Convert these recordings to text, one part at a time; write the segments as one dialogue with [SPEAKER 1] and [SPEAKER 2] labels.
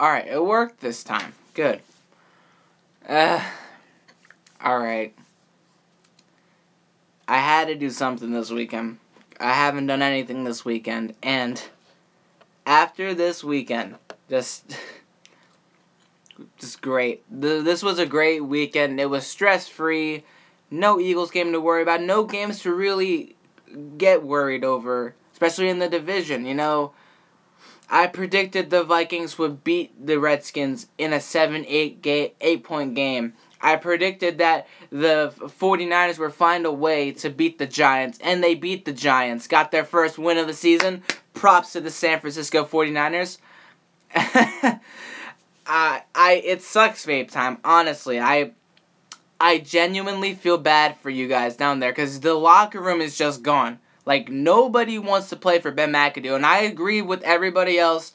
[SPEAKER 1] Alright, it worked this time. Good. Alright. I had to do something this weekend. I haven't done anything this weekend, and after this weekend, just great. This was a great weekend. It was stress-free. No Eagles game to worry about. No games to really get worried over, especially in the division. You know, I predicted the Vikings would beat the Redskins in a 8-point game. I predicted that the 49ers would find a way to beat the Giants, and they beat the Giants. Got their first win of the season. Props to the San Francisco 49ers. It sucks vape time, honestly. I genuinely feel bad for you guys down there, because the locker room is just gone. Like, nobody wants to play for Ben McAdoo, and I agree with everybody else.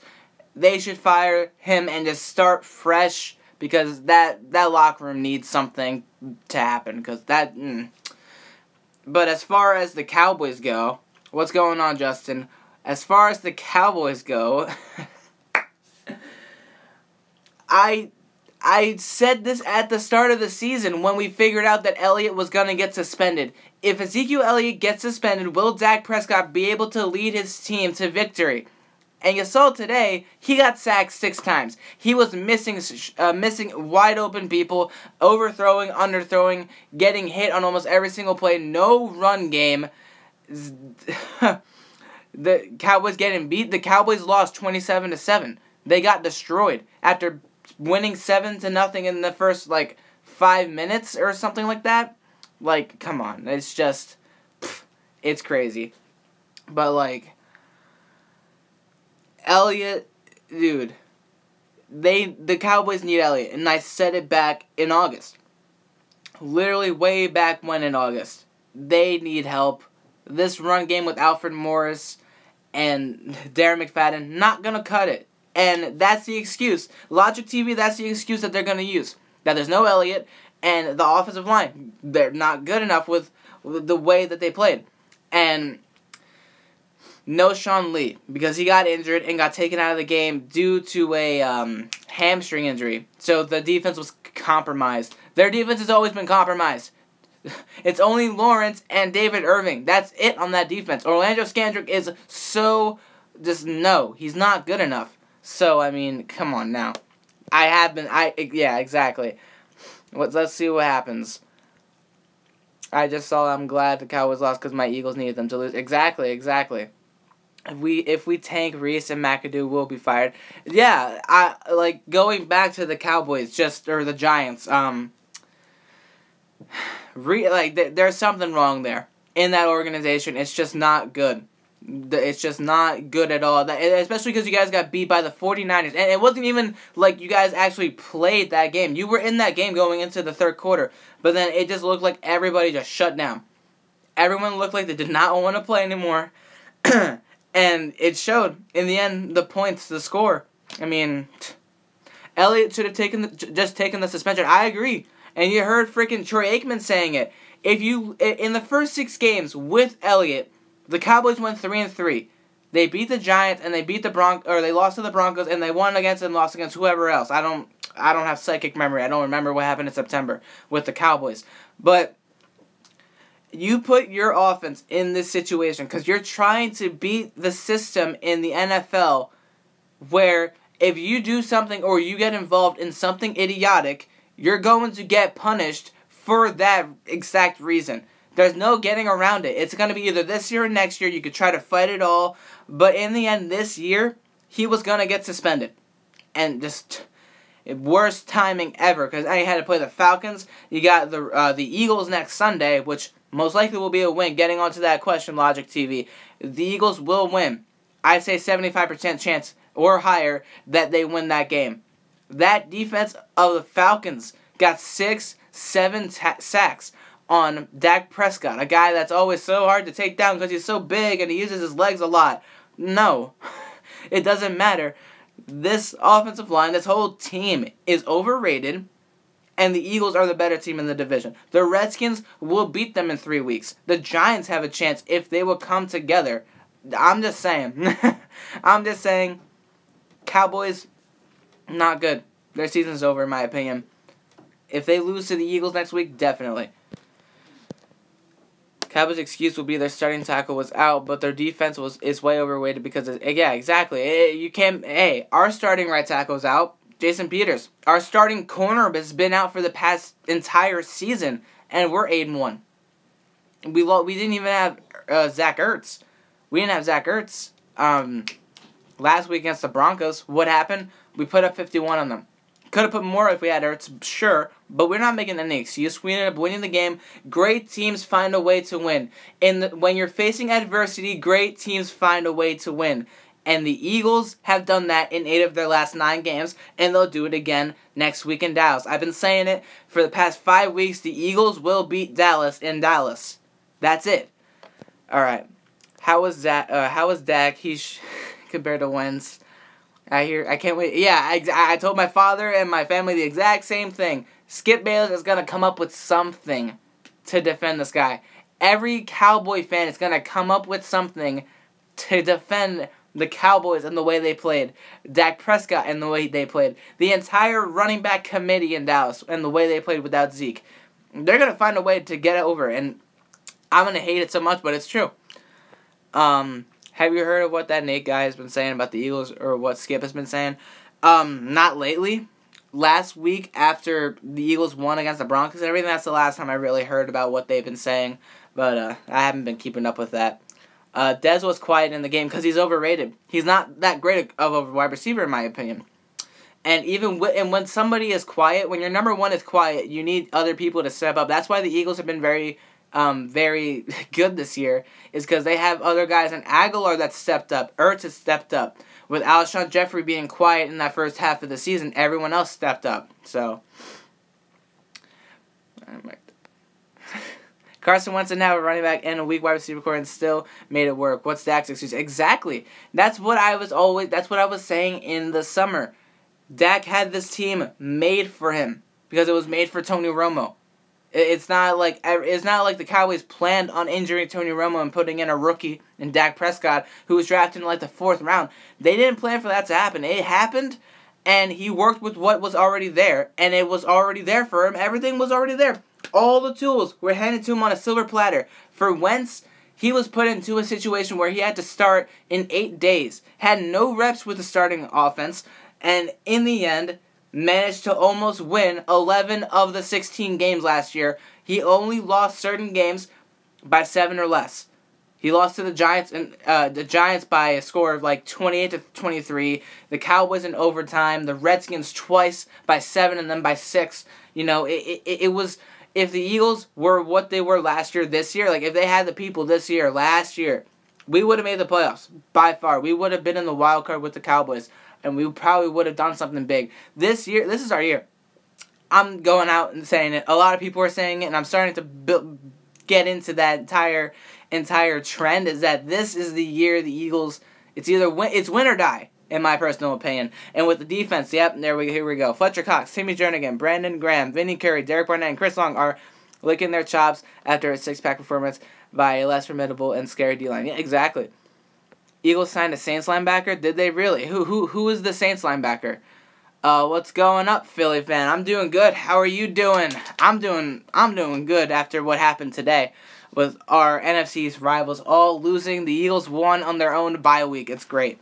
[SPEAKER 1] They should fire him and just start fresh, because that locker room needs something to happen, because that... But as far as the Cowboys go, what's going on, Justin? As far as the Cowboys go, I said this at the start of the season when we figured out that Elliott was going to get suspended. If Ezekiel Elliott gets suspended, will Dak Prescott be able to lead his team to victory? And you saw today, he got sacked 6 times. He was missing wide open people, overthrowing, underthrowing, getting hit on almost every single play. No run game. The Cowboys getting beat. The Cowboys lost 27-7. They got destroyed after winning 7-0 in the first 5 minutes or something like that. Like, come on, it's just, it's crazy. But Elliott, dude, the Cowboys need Elliott, and I said it back in August. Literally way back when in August. They need help. This run game with Alfred Morris and Darren McFadden, not gonna cut it. And that's the excuse. Logic TV, that's the excuse that they're gonna use. That there's no Elliott, and the offensive line, they're not good enough with the way that they played. And no Sean Lee, because he got injured and got taken out of the game due to a hamstring injury. So the defense was compromised. Their defense has always been compromised. It's only Lawrence and David Irving. That's it on that defense. Orlando Scandrick is he's not good enough. So, I mean, come on now. Yeah, exactly. Let's see what happens. I just saw I'm glad the Cowboys lost because my Eagles needed them to lose. Exactly. If we tank Reese and McAdoo, we'll be fired. Yeah, going back to the Cowboys, or the Giants, there's something wrong there in that organization. It's just not good. It's just not good at all. Especially because you guys got beat by the 49ers. And it wasn't even like you guys actually played that game. You were in that game going into the third quarter. But then it just looked like everybody just shut down. Everyone looked like they did not want to play anymore. And it showed. In the end, the points, the score. I mean, Elliott should have just taken the suspension. I agree. And you heard freaking Troy Aikman saying it. In the first 6 games with Elliott, the Cowboys went 3-3. They beat the Giants and they beat the they lost to the Broncos, and they won against and lost against whoever else. I don't have psychic memory. I don't remember what happened in September with the Cowboys. But you put your offense in this situation because you're trying to beat the system in the NFL, where if you do something or you get involved in something idiotic, you're going to get punished for that exact reason. There's no getting around it. It's going to be either this year or next year. You could try to fight it all. But in the end, this year, he was going to get suspended. And just worst timing ever. Because I had to play the Falcons. You got the Eagles next Sunday, which most likely will be a win. Getting onto that question, Logic TV. The Eagles will win. I'd say 75% chance or higher that they win that game. That defense of the Falcons got 6-7 sacks on Dak Prescott, a guy that's always so hard to take down because he's so big and he uses his legs a lot. No, it doesn't matter. This offensive line, this whole team is overrated, and the Eagles are the better team in the division. The Redskins will beat them in 3 weeks. The Giants have a chance if they will come together. I'm just saying. Cowboys, Not good. Their season's over, in my opinion. If they lose to the Eagles next week, definitely. Cowboys' excuse will be their starting tackle was out, but their defense is way overweighted because yeah, exactly. You can't. Hey, our starting right tackle's out, Jason Peters. Our starting corner has been out for the past entire season, and we're 8-1. We didn't even have Zach Ertz. We didn't have Zach Ertz. Last week against the Broncos, what happened? We put up 51 on them. Could have put more if we had Ertz, sure, but we're not making any excuse. We ended up winning the game. Great teams find a way to win. When you're facing adversity, great teams find a way to win. And the Eagles have done that in 8 of their last 9 games, and they'll do it again next week in Dallas. I've been saying it for the past 5 weeks. The Eagles will beat Dallas in Dallas. That's it. All right. How was Dak? He's compared to Wentz. I can't wait. Yeah, I told my father and my family the exact same thing. Skip Bayless is going to come up with something to defend this guy. Every Cowboy fan is going to come up with something to defend the Cowboys and the way they played. Dak Prescott and the way they played. The entire running back committee in Dallas and the way they played without Zeke. They're going to find a way to get it over, and I'm going to hate it so much, but it's true. Have you heard of what that Nate guy has been saying about the Eagles, or what Skip has been saying? Not lately. Last week, after the Eagles won against the Broncos and everything, that's the last time I really heard about what they've been saying. But I haven't been keeping up with that. Dez was quiet in the game because he's overrated. He's not that great of a wide receiver, in my opinion. And even when somebody is quiet, when your number one is quiet, you need other people to step up. That's why the Eagles have been very good this year, is because they have other guys, and Aguilar that stepped up, Ertz has stepped up. With Alshon Jeffrey being quiet in that first half of the season, everyone else stepped up. So, Carson Wentz didn't have a running back and a weak wide receiver core and still made it work. What's Dak's excuse? Exactly. That's what I was saying in the summer. Dak had this team made for him because it was made for Tony Romo. It's not like the Cowboys planned on injuring Tony Romo and putting in a rookie in Dak Prescott, who was drafted in like the 4th round. They didn't plan for that to happen. It happened, and he worked with what was already there, and it was already there for him. Everything was already there. All the tools were handed to him on a silver platter. For Wentz, he was put into a situation where he had to start in 8 days, had no reps with the starting offense, and in the end, managed to almost win 11 of the 16 games last year. He only lost certain games by 7 or less. He lost to the Giants, and the Giants by a score of like 28-23. The Cowboys in overtime. The Redskins twice by 7 and then by 6. You know, it was, if the Eagles were what they were last year, this year, like if they had the people this year, last year, we would have made the playoffs by far. We would have been in the wild card with the Cowboys. And we probably would have done something big. This year, this is our year. I'm going out and saying it. A lot of people are saying it, and I'm starting to get into that entire trend, is that this is the year the Eagles, it's win or die, in my personal opinion. And with the defense, yep, here we go. Fletcher Cox, Timmy Jernigan, Brandon Graham, Vinny Curry, Derek Barnett, and Chris Long are licking their chops after a 6-pack performance by a less formidable and scary D-line. Yeah, exactly. Eagles signed a Saints linebacker? Did they really? Who is the Saints linebacker? What's going up, Philly fan? I'm doing good. How are you doing? I'm doing good after what happened today with our NFC's rivals all losing. The Eagles won on their own bye week. It's great.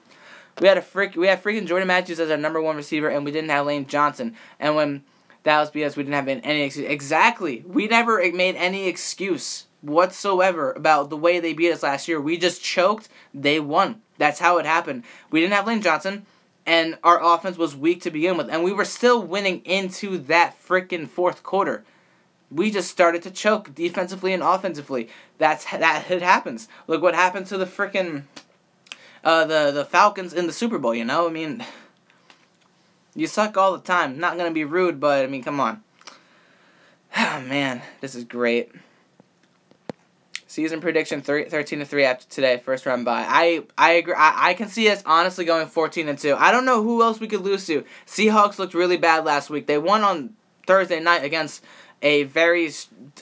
[SPEAKER 1] We had freaking Jordan Matthews as our number 1 receiver, and we didn't have Lane Johnson. And when that was because we didn't have any excuse. Exactly. We never made any excuse whatsoever about the way they beat us last year. We just choked. They won. That's how it happened. We didn't have Lane Johnson, and our offense was weak to begin with, and we were still winning into that freaking 4th quarter. We just started to choke defensively and offensively. It happens. Look what happened to the freaking the Falcons in the Super Bowl. You know, I mean, you suck all the time. Not gonna be rude, but I mean, come on. Oh man, this is great. Season prediction 13-3 after today, first round bye. I agree. I can see us honestly going 14-2. I don't know who else we could lose to. Seahawks looked really bad last week. They won on Thursday night against a very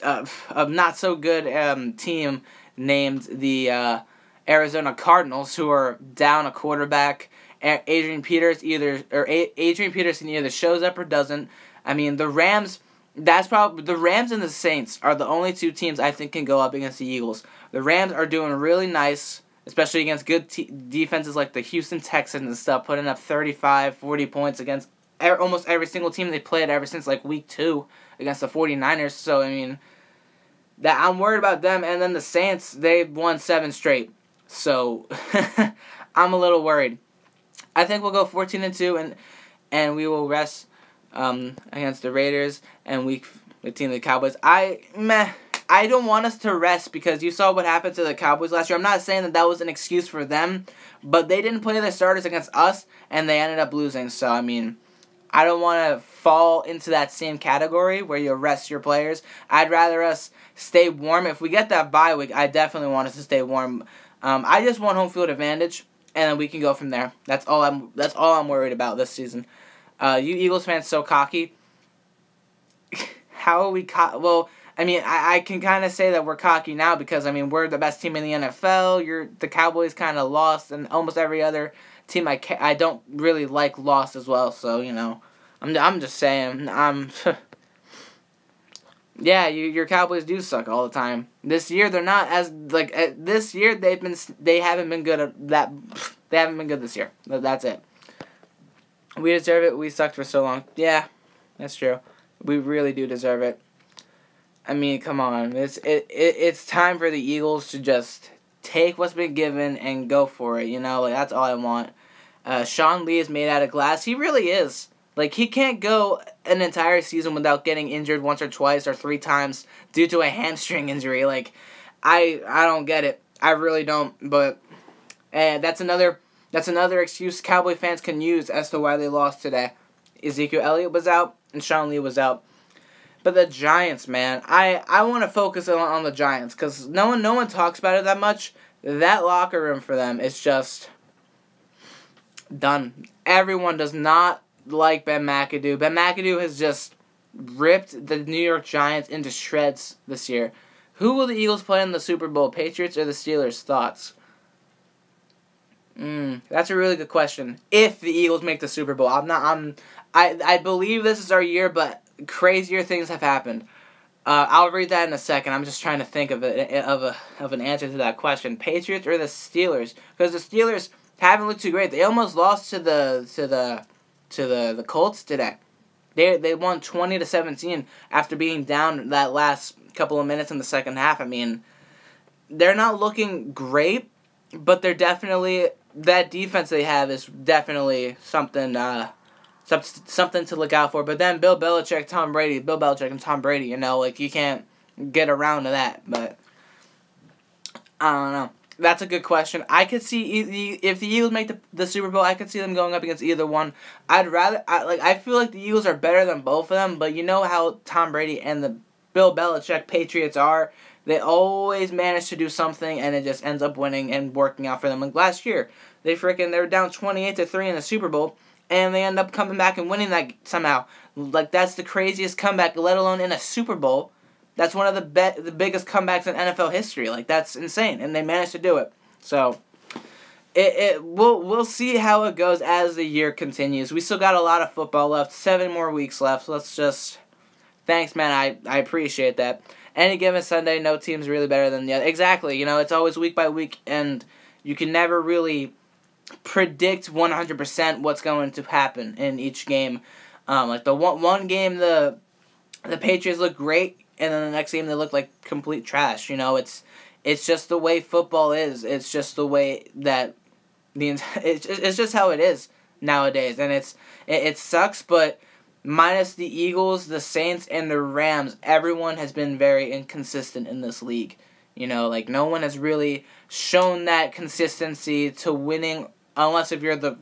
[SPEAKER 1] not so good team named the Arizona Cardinals, who are down a quarterback Adrian Peterson either shows up or doesn't. I mean, the Rams. The Rams and the Saints are the only two teams I think can go up against the Eagles. The Rams are doing really nice, especially against good defenses like the Houston Texans and stuff, putting up 35, 40 points against almost every single team they played ever since like week 2 against the 49ers. So, I mean, that I'm worried about them. And then the Saints, they've won 7 straight. So, I'm a little worried. I think we'll go 14-2 and we will rest against the Raiders and week 15 the Cowboys. I don't want us to rest because you saw what happened to the Cowboys last year. I'm not saying that was an excuse for them, but they didn't play their starters against us and they ended up losing. So, I mean, I don't want to fall into that same category where you rest your players. I'd rather us stay warm. If we get that bye week, I definitely want us to stay warm. I just want home field advantage, and then we can go from there. That's all I'm worried about this season. You Eagles fans so cocky. How are we well, I mean, I can kind of say that we're cocky now because, I mean, we're the best team in the NFL. The Cowboys kind of lost, and almost every other team I don't really like lost as well. So, you know, I'm just saying, yeah, your Cowboys do suck all the time. This year they're not as this year they haven't been good at that. They haven't been good this year. That's it. We deserve it. We sucked for so long. Yeah, that's true. We really do deserve it. I mean, come on. It's time for the Eagles to just take what's been given and go for it. You know, like that's all I want. Sean Lee is made out of glass. He really is. Like, he can't go an entire season without getting injured once or twice or 3 times due to a hamstring injury. Like, I don't get it. I really don't. But that's another excuse Cowboy fans can use as to why they lost today. Ezekiel Elliott was out and Sean Lee was out. But the Giants, man, I want to focus on the Giants because no one talks about it that much. That locker room for them is just done. Everyone does not like Ben McAdoo. Ben McAdoo has just ripped the New York Giants into shreds this year. Who will the Eagles play in the Super Bowl, Patriots or the Steelers? Thoughts? That's a really good question. If the Eagles make the Super Bowl, I believe this is our year, but crazier things have happened. I'll read that in a second. I'm just trying to think of an answer to that question. Patriots or the Steelers? Because the Steelers haven't looked too great. They almost lost to the Colts today. They won 20-17 after being down that last couple of minutes in the second half. I mean, they're not looking great, but they're definitely, that defense they have is definitely something to look out for. But then Bill Belichick and Tom Brady, you know, like you can't get around to that. But I don't know. That's a good question. I could see if the Eagles make the Super Bowl, I could see them going up against either one. I feel like the Eagles are better than both of them, but you know how Tom Brady and the Bill Belichick Patriots are. They always manage to do something, and it just ends up winning and working out for them. Like last year, they were down 28-3 in the Super Bowl, and they end up coming back and winning that somehow. Like that's the craziest comeback, let alone in a Super Bowl. That's one of the biggest comebacks in NFL history. Like that's insane, and they managed to do it. So, we'll see how it goes as the year continues. We still got a lot of football left, 7 more weeks left. So let's just, thanks, man. I appreciate that. Any given Sunday, no team's really better than the other. Exactly. You know, it's always week by week, and you can never really predict 100% what's going to happen in each game. Like the one game, the Patriots look great. And then the next game they look like complete trash. You know, it's just the way football is. It's just the way that it's just how it is nowadays. And it sucks, but minus the Eagles, the Saints, and the Rams, everyone has been very inconsistent in this league. You know, like no one has really shown that consistency to winning, unless if you're the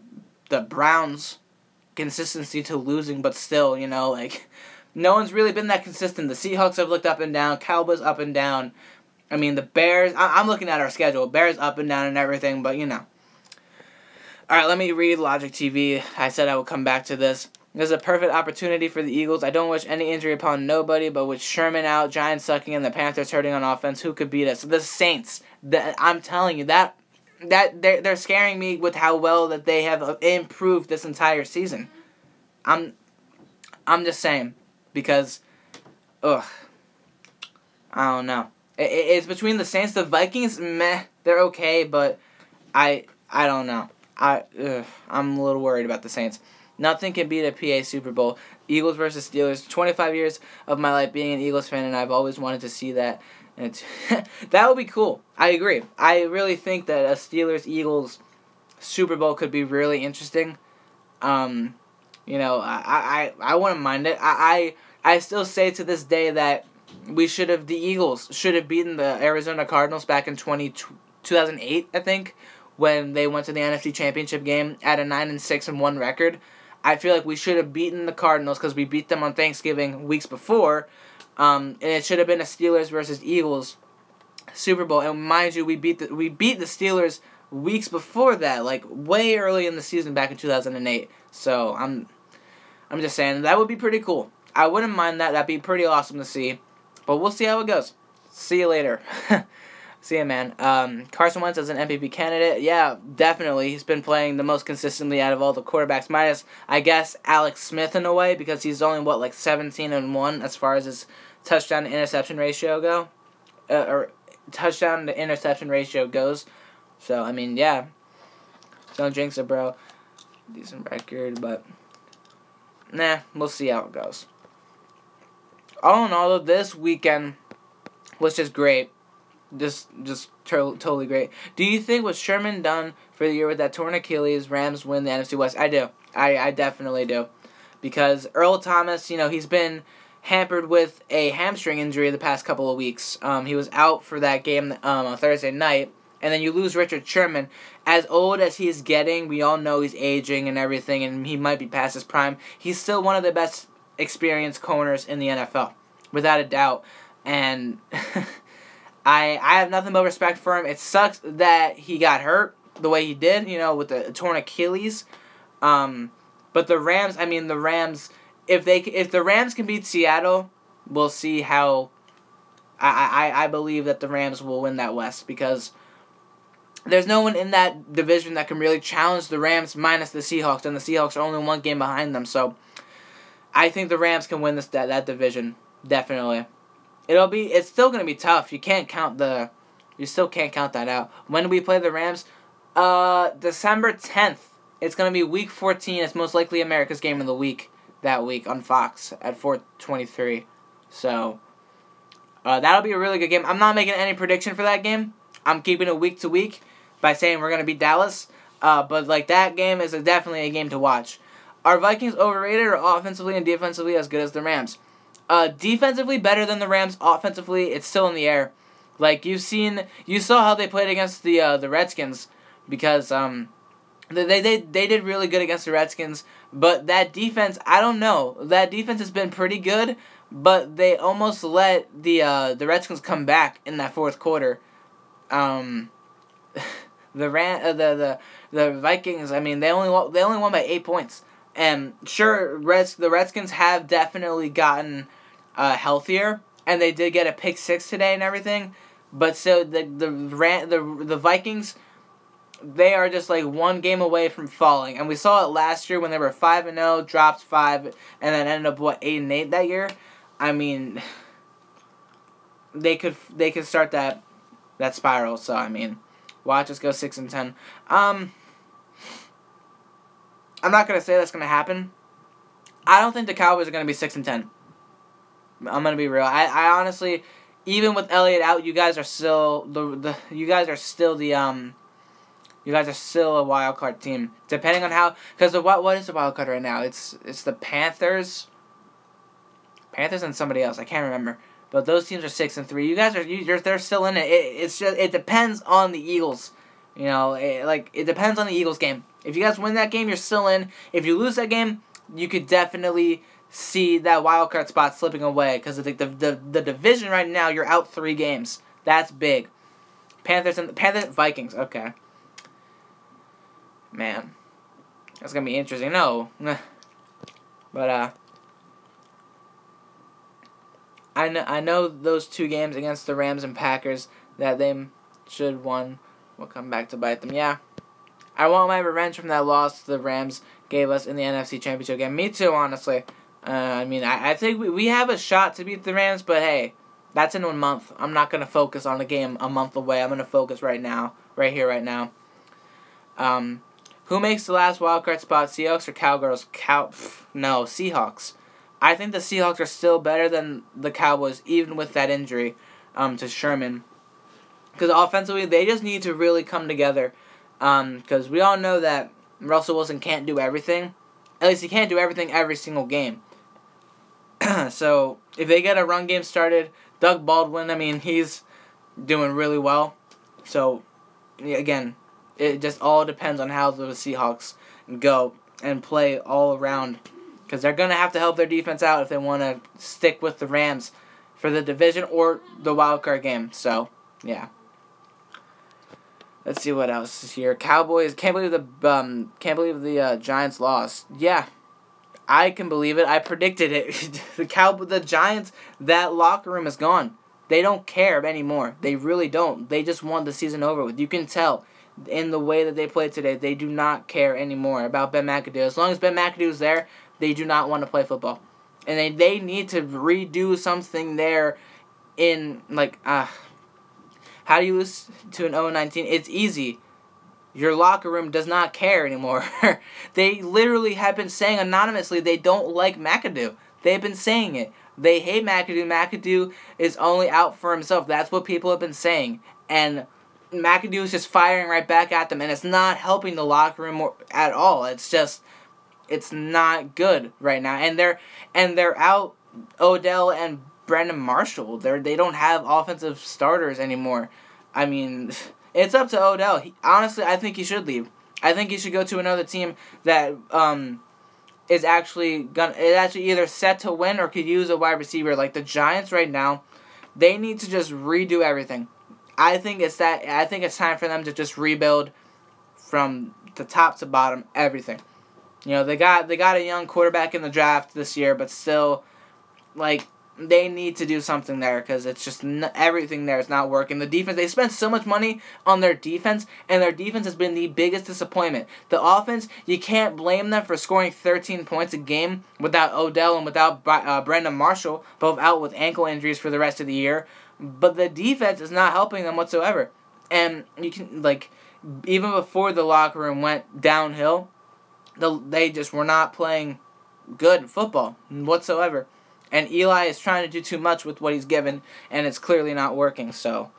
[SPEAKER 1] Browns, consistency to losing, but still, you know, like no one's really been that consistent. The Seahawks have looked up and down. Cowboys up and down. I mean, the Bears, I'm looking at our schedule. Bears up and down and everything, but you know. Alright, let me read Logic TV. I said I would come back to this. This is a perfect opportunity for the Eagles. I don't wish any injury upon nobody, but with Sherman out, Giants sucking, and the Panthers hurting on offense, who could beat us? The Saints. I'm telling you, that that they're scaring me with how well that they have improved this entire season. I'm just saying, because, ugh, I don't know. It's between the Saints, the Vikings. Meh, they're okay, but I don't know. I'm a little worried about the Saints. Nothing can beat a PA Super Bowl. Eagles versus Steelers. 25 years of my life being an Eagles fan, and I've always wanted to see that. And that would be cool. I agree. I really think that a Steelers-Eagles Super Bowl could be really interesting. You know, I wouldn't mind it. I still say to this day that the Eagles should have beaten the Arizona Cardinals back in 2008, I think, when they went to the NFC Championship game at a 9-6-1 record. I feel like we should have beaten the Cardinals because we beat them on Thanksgiving weeks before, and it should have been a Steelers versus Eagles Super Bowl. And mind you, we beat the Steelers weeks before that, like way early in the season back in 2008. So I'm just saying that would be pretty cool. I wouldn't mind that. That'd be pretty awesome to see. But we'll see how it goes. See you later. See ya, man. Carson Wentz as an MVP candidate. Yeah, definitely. He's been playing the most consistently out of all the quarterbacks, minus, I guess, Alex Smith in a way, because he's only, 17-1 as far as his touchdown to interception ratio or touchdown to interception ratio goes. So, I mean, yeah. Don't jinx it, bro. Decent record, but nah, we'll see how it goes. All in all, this weekend was just great. Just totally great. Do you think with Sherman done for the year with that torn Achilles, Rams win the NFC West? I do. I definitely do. Because Earl Thomas, he's been hampered with a hamstring injury the past couple of weeks. He was out for that game on Thursday night. And then you lose Richard Sherman. As old as he's getting, we all know he's aging and everything, and he might be past his prime. He's still one of the best experienced corners in the NFL, without a doubt. And I have nothing but respect for him. It sucks that he got hurt the way he did, with the torn Achilles. But the Rams, if the Rams can beat Seattle, we'll see how. I believe that the Rams will win that West, because there's no one in that division that can really challenge the Rams minus the Seahawks, and the Seahawks are only one game behind them. So I think the Rams can win that division, definitely. It's still gonna be tough. You still can't count that out. When do we play the Rams? December 10th. It's gonna be week 14. It's most likely America's game of the week that week on Fox at 4:23. So that'll be a really good game. I'm not making any prediction for that game. I'm keeping it week to week by saying we're gonna beat Dallas. But that game is definitely a game to watch. Are Vikings overrated or offensively and defensively as good as the Rams? Defensively better than the Rams. Offensively, it's still in the air. You saw how they played against the Redskins, because they did really good against the Redskins. But that defense, I don't know. That defense has been pretty good, but they almost let the Redskins come back in that fourth quarter. The Vikings, they only won by 8 points. And sure, the Redskins have definitely gotten healthier, and they did get a pick 6 today and everything. But so the Vikings, they are just one game away from falling. And we saw it last year when they were 5-0, dropped 5, and then ended up 8-8 that year. They could start that spiral. So watch us go 6-10. I'm not gonna say that's gonna happen. I don't think the Cowboys are gonna be 6-10. I'm gonna be real. I honestly, even with Elliott out, you guys are still you guys are still a wild card team. Depending on how, because what is the wild card right now? It's the Panthers and somebody else. I can't remember. But those teams are 6-3. You guys they're still in it. It depends on the Eagles. It depends on the Eagles game. If you guys win that game, you're still in. If you lose that game, you could definitely see that wild card spot slipping away, because the division right now, you're out 3 games. That's big. Panthers, Vikings. Okay. Man, that's gonna be interesting. No, but I know those 2 games against the Rams and Packers that they should won will come back to bite them. Yeah. I want my revenge from that loss the Rams gave us in the NFC Championship game. Me too, honestly. I think we have a shot to beat the Rams, but hey, that's in 1 month. I'm not going to focus on a game a month away. I'm going to focus right now, right here, right now. Who makes the last wildcard spot, Seahawks or Cowgirls? No, Seahawks. I think the Seahawks are still better than the Cowboys, even with that injury to Sherman. Because offensively, they just need to really come together. Because we all know that Russell Wilson can't do everything. At least he can't do everything every single game. So, if they get a run game started, Doug Baldwin, he's doing really well. So, again, it just all depends on how the Seahawks go and play all around. Because they're going to have to help their defense out if they want to stick with the Rams for the division or the wildcard game. So, yeah. Let's see what else is here. Cowboys can't believe the Giants lost. Yeah, I can believe it. I predicted it. The Giants, that locker room is gone. They don't care anymore. They really don't. They just want the season over with. You can tell in the way that they played today. They do not care anymore about Ben McAdoo. As long as Ben McAdoo is there, they do not want to play football, and they need to redo something there. How do you lose to an 0-19? It's easy. Your locker room does not care anymore. They literally have been saying anonymously they don't like McAdoo. They've been saying it. They hate McAdoo. McAdoo is only out for himself. That's what people have been saying. And McAdoo is just firing right back at them, and it's not helping the locker room at all. It's not good right now. And they're out Odell and Brandon Marshall. They don't have offensive starters anymore. It's up to Odell. Honestly, I think he should leave. I think he should go to another team that is actually either set to win or could use a wide receiver. Like the Giants right now, they need to just redo everything. I think it's time for them to just rebuild from the top to bottom, everything. They got a young quarterback in the draft this year, but still, they need to do something there because it's just everything there is not working. The defense, they spent so much money on their defense, and their defense has been the biggest disappointment. The offense, you can't blame them for scoring 13 points a game without Odell and without Brandon Marshall, both out with ankle injuries for the rest of the year. But the defense is not helping them whatsoever. And you can, even before the locker room went downhill, they just were not playing good football whatsoever. And Eli is trying to do too much with what he's given, and it's clearly not working. So,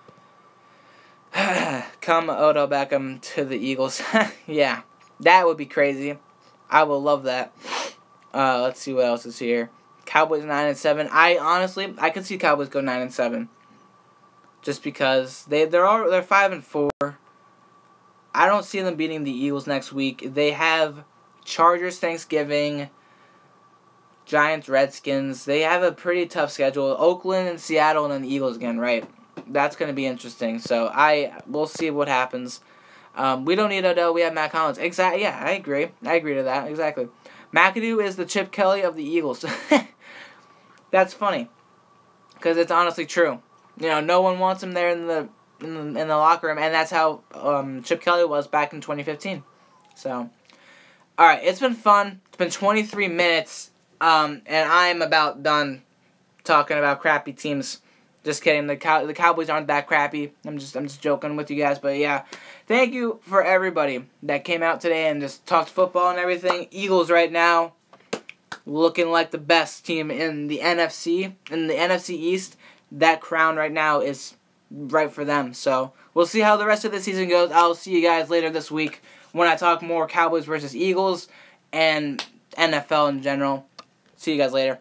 [SPEAKER 1] come Odell Beckham to the Eagles. Yeah, that would be crazy. I will love that. Let's see what else is here. Cowboys 9-7. I could see Cowboys go 9-7, just because they're 5-4. I don't see them beating the Eagles next week. They have Chargers Thanksgiving, Giants, Redskins. They have a pretty tough schedule. Oakland and Seattle and then the Eagles again, right? That's going to be interesting. So we'll see what happens. We don't need Odell. We have Matt Collins. Exactly. Yeah, I agree. I agree to that. Exactly. McAdoo is the Chip Kelly of the Eagles. That's funny, because it's honestly true. No one wants him there in the locker room, and that's how Chip Kelly was back in 2015. So, all right, it's been fun. It's been 23 minutes. And I'm about done talking about crappy teams. Just kidding. The Cowboys aren't that crappy. I'm just joking with you guys. But yeah, thank you for everybody that came out today and just talked football and everything. Eagles right now looking like the best team in the NFC. In the NFC East, that crown right now is right for them. So we'll see how the rest of the season goes. I'll see you guys later this week when I talk more Cowboys versus Eagles and NFL in general. See you guys later.